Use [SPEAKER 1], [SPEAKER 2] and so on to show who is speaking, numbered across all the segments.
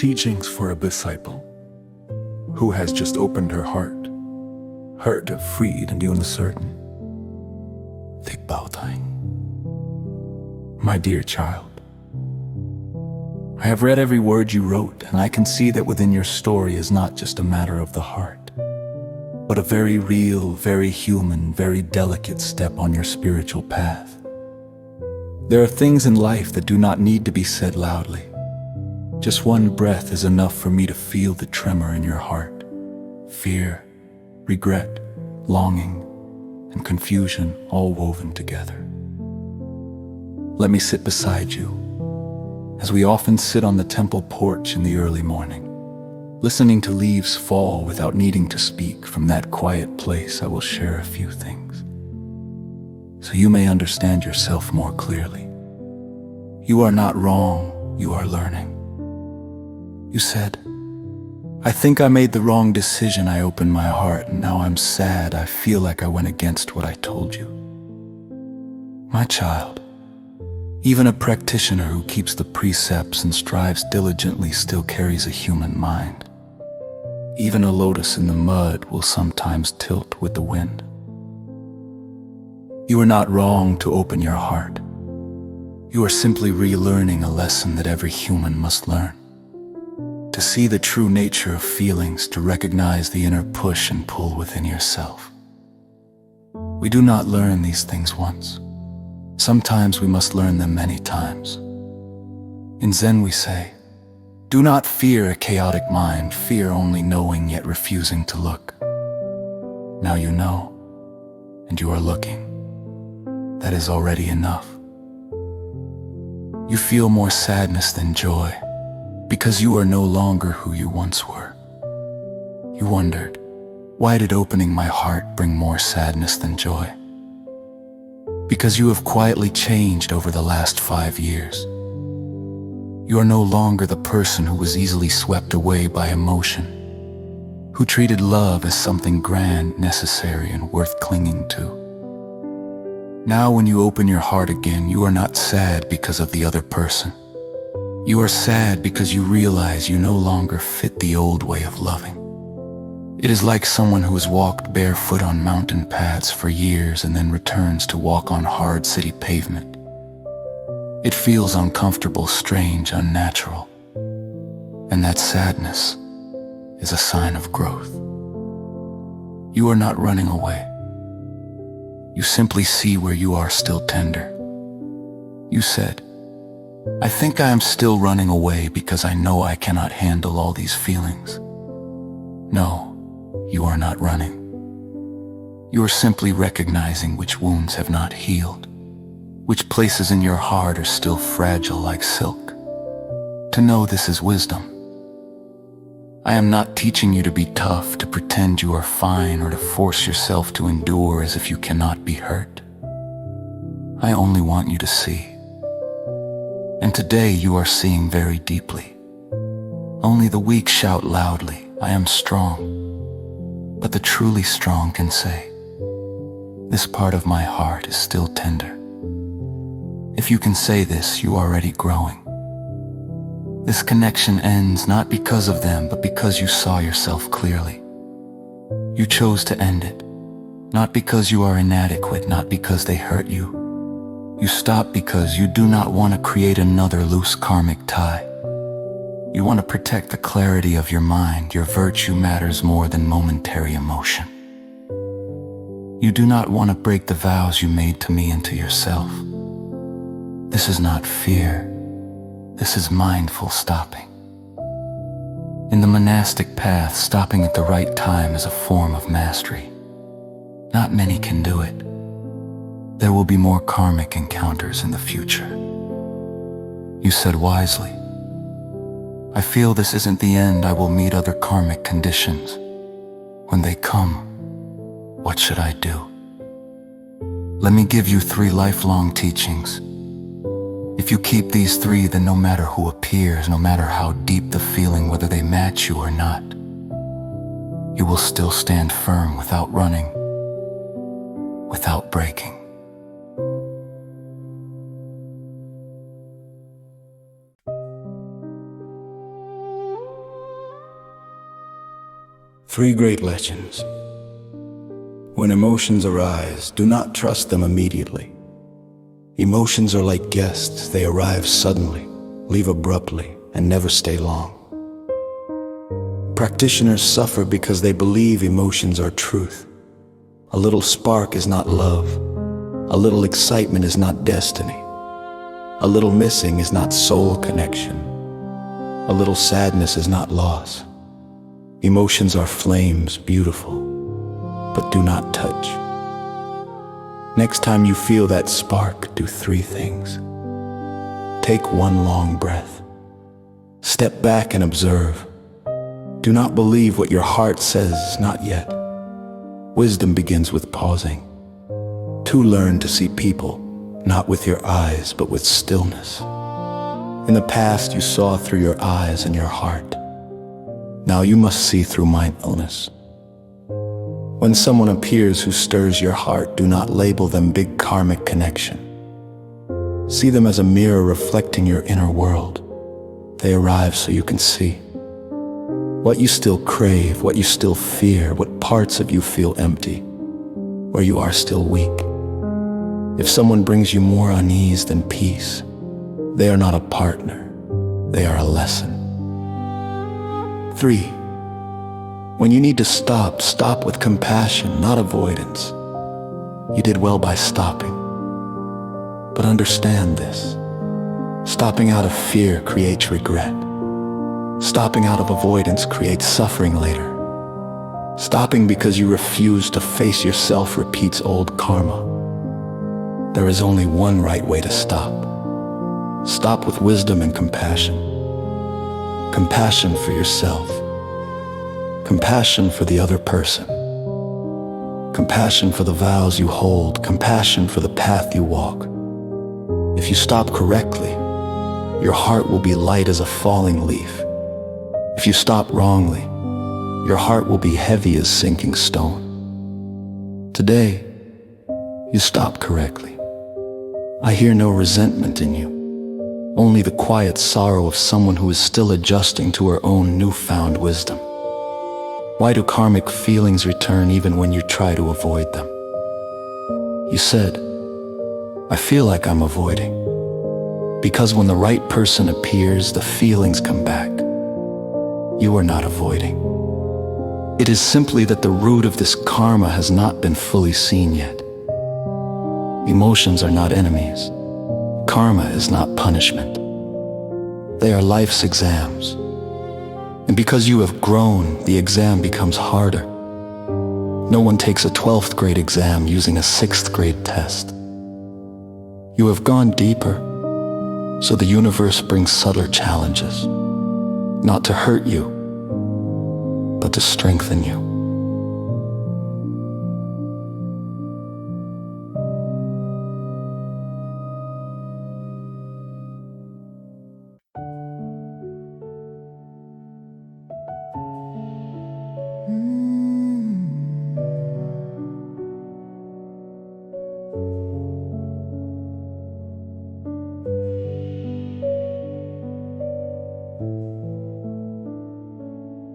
[SPEAKER 1] Teachings for a disciple who has just opened her heart freed and uncertain. Thích Bảo Thành. My dear child, I have read every word you wrote, and I can see that within your story is not just a matter of the heart, but a very real, very human, very delicate step on your spiritual path. There are things in life that do not need to be said loudly. Just one breath is enough for me to feel the tremor in your heart. Fear, regret, longing, and confusion all woven together. Let me sit beside you, as we often sit on the temple porch in the early morning, listening to leaves fall without needing to speak. From that quiet place I will share a few things, so you may understand yourself more clearly. You are not wrong, you are learning. You said, I think I made the wrong decision. I opened my heart, and now I'm sad. I feel like I went against what I told you. My child, even a practitioner who keeps the precepts and strives diligently still carries a human mind. Even a lotus in the mud will sometimes tilt with the wind. You are not wrong to open your heart. You are simply relearning a lesson that every human must learn. To see the true nature of feelings, to recognize the inner push and pull within yourself. We do not learn these things once. Sometimes we must learn them many times. In Zen we say, do not fear a chaotic mind, fear only knowing yet refusing to look. Now you know, and you are looking. That is already enough. You feel more sadness than joy, because you are no longer who you once were. You wondered, why did opening my heart bring more sadness than joy? Because you have quietly changed over the last 5 years. You are no longer the person who was easily swept away by emotion, who treated love as something grand, necessary, and worth clinging to. Now when you open your heart again, you are not sad because of the other person. You are sad because you realize you no longer fit the old way of loving. It is like someone who has walked barefoot on mountain paths for years and then returns to walk on hard city pavement. It feels uncomfortable, strange, unnatural. And that sadness is a sign of growth. You are not running away. You simply see where you are still tender. You said, I think I am still running away because I know I cannot handle all these feelings. No, you are not running. You are simply recognizing which wounds have not healed, which places in your heart are still fragile like silk. To know this is wisdom. I am not teaching you to be tough, to pretend you are fine, or to force yourself to endure as if you cannot be hurt. I only want you to see. And today you are seeing very deeply. Only the weak shout loudly, I am strong. But the truly strong can say, this part of my heart is still tender. If you can say this, you are already growing. This connection ends not because of them, but because you saw yourself clearly. You chose to end it, not because you are inadequate, not because they hurt you. You stop because you do not want to create another loose karmic tie. You want to protect the clarity of your mind. Your virtue matters more than momentary emotion. You do not want to break the vows you made to me and to yourself. This is not fear. This is mindful stopping. In the monastic path, stopping at the right time is a form of mastery. Not many can do it. There will be more karmic encounters in the future. You said wisely, I feel this isn't the end. I will meet other karmic conditions. When they come, what should I do? Let me give you 3 lifelong teachings. If you keep these 3, then no matter who appears, no matter how deep the feeling, whether they match you or not, you will still stand firm without running, without breaking. Three great legends. When emotions arise, do not trust them immediately. Emotions are like guests. They arrive suddenly, leave abruptly, and never stay long. Practitioners suffer because they believe emotions are truth. A little spark is not love. A little excitement is not destiny. A little missing is not soul connection. A little sadness is not loss. Emotions are flames, beautiful, but do not touch. Next time you feel that spark, do three things. Take one long breath. Step back and observe. Do not believe what your heart says, not yet. Wisdom begins with pausing. Two, learn to see people, not with your eyes, but with stillness. In the past, you saw through your eyes and your heart. Now you must see through mindfulness. When someone appears who stirs your heart, do not label them big karmic connection. See them as a mirror reflecting your inner world. They arrive so you can see what you still crave, what you still fear, what parts of you feel empty, where you are still weak. If someone brings you more unease than peace, they are not a partner, they are a lesson. 3. When you need to stop, stop with compassion, not avoidance. You did well by stopping. But understand this. Stopping out of fear creates regret. Stopping out of avoidance creates suffering later. Stopping because you refuse to face yourself repeats old karma. There is only one right way to stop. Stop with wisdom and compassion. Compassion for yourself. Compassion for the other person. Compassion for the vows you hold. Compassion for the path you walk. If you stop correctly, your heart will be light as a falling leaf. If you stop wrongly, your heart will be heavy as sinking stone. Today, you stop correctly. I hear no resentment in you. Only the quiet sorrow of someone who is still adjusting to her own newfound wisdom. Why do karmic feelings return even when you try to avoid them? You said, I feel like I'm avoiding. Because when the right person appears, the feelings come back. You are not avoiding. It is simply that the root of this karma has not been fully seen yet. Emotions are not enemies. Karma is not punishment. They are life's exams. And because you have grown, the exam becomes harder. No one takes a 12th grade exam using a 6th grade test. You have gone deeper, so the universe brings subtler challenges, not to hurt you, but to strengthen you.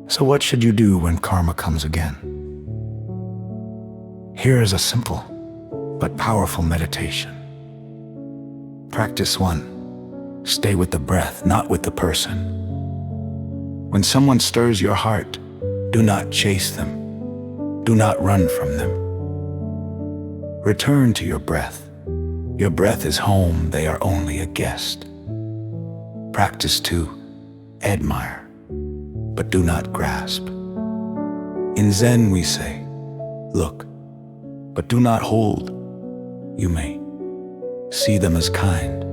[SPEAKER 1] So what should you do when karma comes again? Here is a simple but powerful meditation. Practice 1. Stay with the breath, not with the person. When someone stirs your heart, do not chase them. Do not run from them. Return to your breath. Your breath is home, they are only a guest. Practice 2. Admire, but do not grasp. In Zen we say, look, but do not hold. You may see them as kind,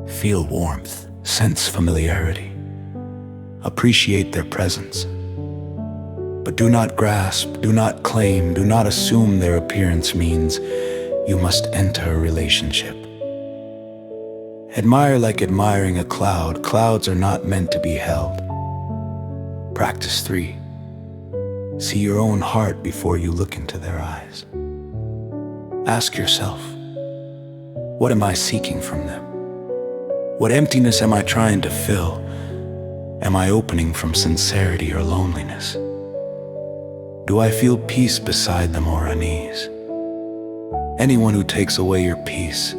[SPEAKER 1] feel warmth, sense familiarity, appreciate their presence. But do not grasp, do not claim, do not assume their appearance means you must enter a relationship. Admire like admiring a cloud. Clouds are not meant to be held. Practice 3. See your own heart before you look into their eyes. Ask yourself, what am I seeking from them? What emptiness am I trying to fill? Am I opening from sincerity or loneliness? Do I feel peace beside them or unease? Anyone who takes away your peace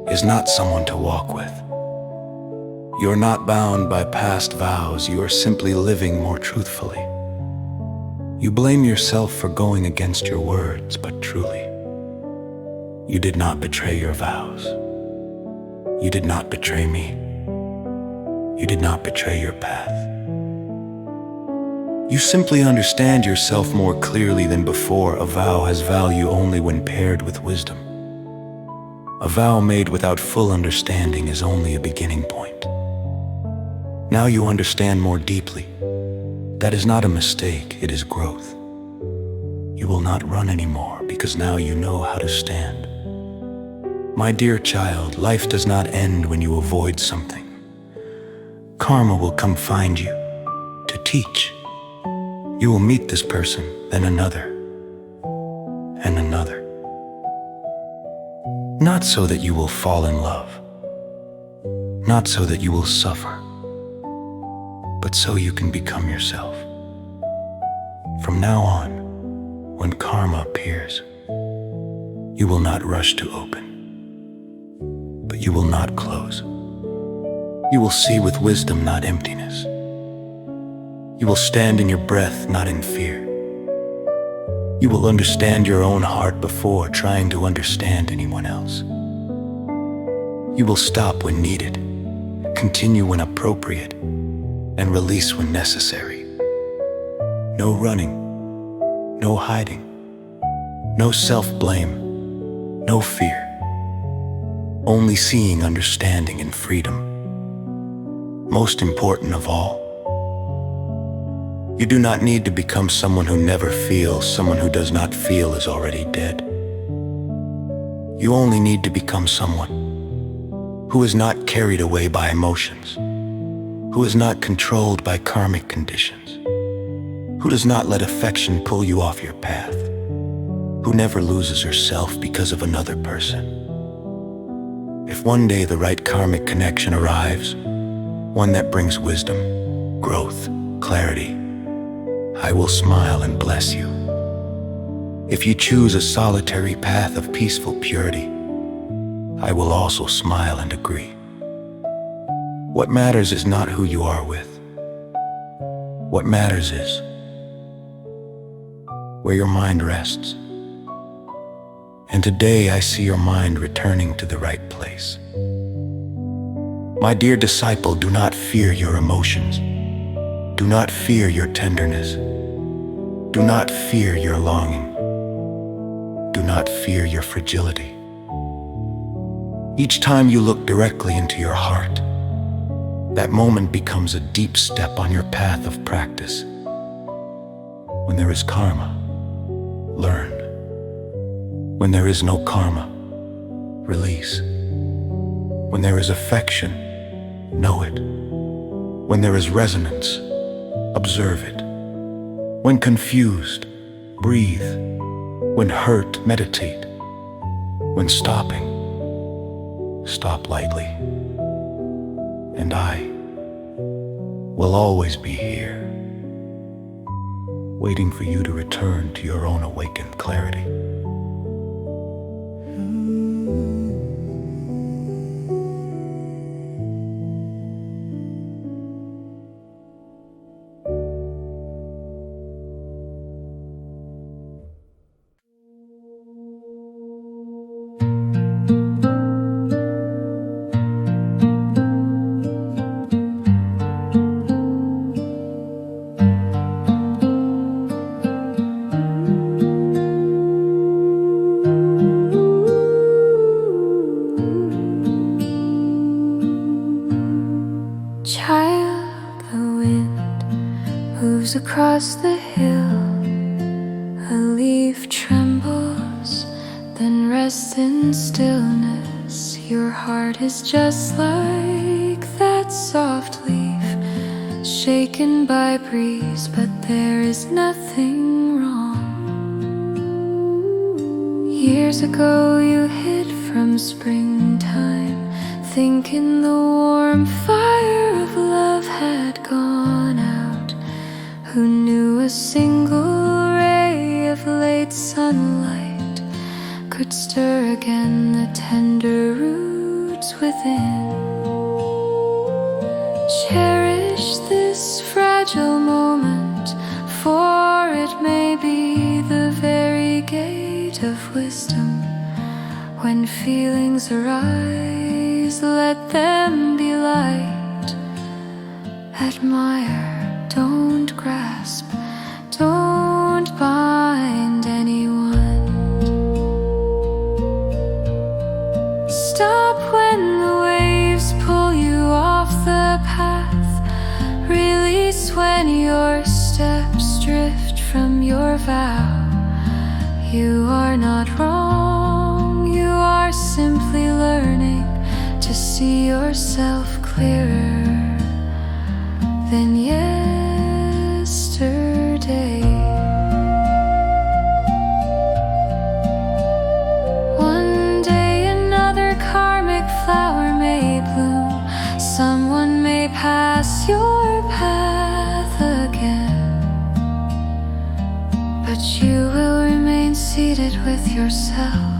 [SPEAKER 1] is not someone to walk with. You're not bound by past vows, you are simply living more truthfully. You blame yourself for going against your words, but truly, you did not betray your vows. You did not betray me. You did not betray your path. You simply understand yourself more clearly than before. A vow has value only when paired with wisdom. A vow made without full understanding is only a beginning point. Now you understand more deeply. That is not a mistake, it is growth. You will not run anymore because now you know how to stand. My dear child, life does not end when you avoid something. Karma will come find you to teach. You will meet this person, then another, and another. Not so that you will fall in love, not so that you will suffer, but so you can become yourself. From now on, when karma appears, you will not rush to open, but you will not close. You will see with wisdom, not emptiness. You will stand in your breath, not in fear. You will understand your own heart before trying to understand anyone else. You will stop when needed, continue when appropriate, and release when necessary. No running, no hiding, no self-blame, no fear. Only seeing, understanding, and freedom. Most important of all, you do not need to become someone who never feels. Someone who does not feel is already dead. You only need to become someone who is not carried away by emotions, who is not controlled by karmic conditions, who does not let affection pull you off your path, who never loses herself because of another person. If one day the right karmic connection arrives, one that brings wisdom, growth, clarity, I will smile and bless you. If you choose a solitary path of peaceful purity, I will also smile and agree. What matters is not who you are with. What matters is where your mind rests. And today I see your mind returning to the right place. My dear disciple, do not fear your emotions. Do not fear your tenderness. Do not fear your longing. Do not fear your fragility. Each time you look directly into your heart, that moment becomes a deep step on your path of practice. When there is karma, learn. When there is no karma, release. When there is affection, know it. When there is resonance, observe it. When confused, breathe. When hurt, meditate. When stopping, stop lightly. And I will always be here, waiting for you to return to your own awakened clarity.
[SPEAKER 2] Child, the wind moves across the hill. A leaf trembles, then rests in stillness. Your heart is just like that soft leaf, shaken by breeze, but there is nothing wrong. Years ago you hid from springtime, thinking the warm fire of love had gone out. Who knew a single ray sunlight could stir again the tender roots within. Cherish this fragile moment, for it may be the very gate of wisdom. When feelings arise, let them be light. Admire, don't grasp, don't bind anyone. Stop when the waves pull you off the path. Release when your steps drift from your vow. You are not wrong, you are simply learning to see yourself clearer than yesterday. One day another karmic flower may bloom. Someone may pass your path again, but you will remain seated with yourself,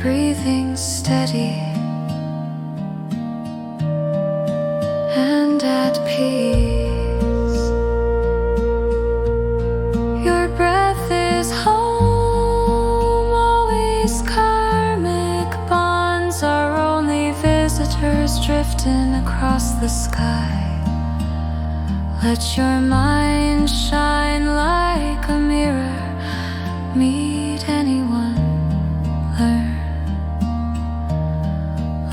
[SPEAKER 2] breathing steady and at peace. Your breath is home, always. Karmic bonds are only visitors drifting across the sky. Let your mind shine like a mirror. Meet anyone, learn,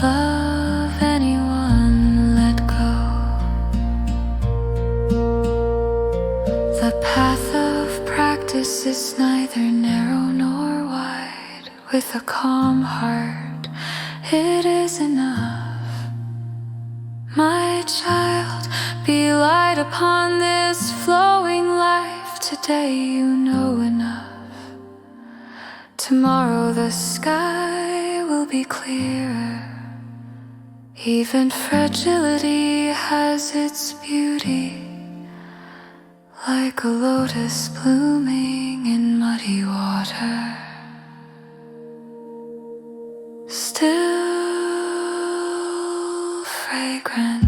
[SPEAKER 2] love anyone, let go. The path of practice is neither narrow nor wide. With a calm heart, it is enough. My child, be light upon this flowing life. Today you know enough. Tomorrow the sky will be clearer. Even fragility has its beauty, like a lotus blooming in muddy water. Still fragrant.